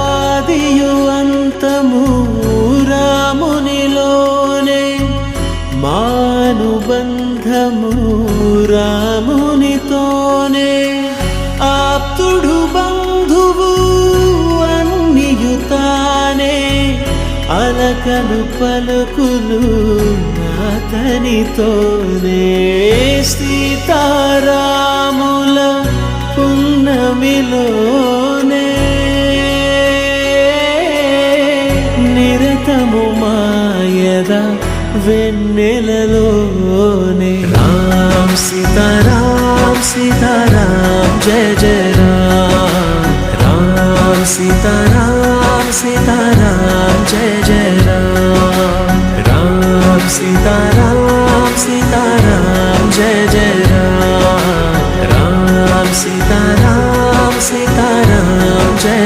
ఆదియు అంతము రామునిలోనే, మానుబంధము రామునితోనే, ఆప్తుడు బంధువు అన్నియుతానే, అలకలు పలుకులు అతనితోనే. సీతారాముల పున్నమిలోనే, నిరతము మాయద వెన్నెలలోనే. రామ్ సీతారాం సీతారాం జయ జయ రామ్, రామ్ సీతారాం సీతారాం జయ జయ రామ్, రామ్ సీతారాం సీతారాం జయ జయ రామ్, రామ్ సీతారాం సీతారాం జయ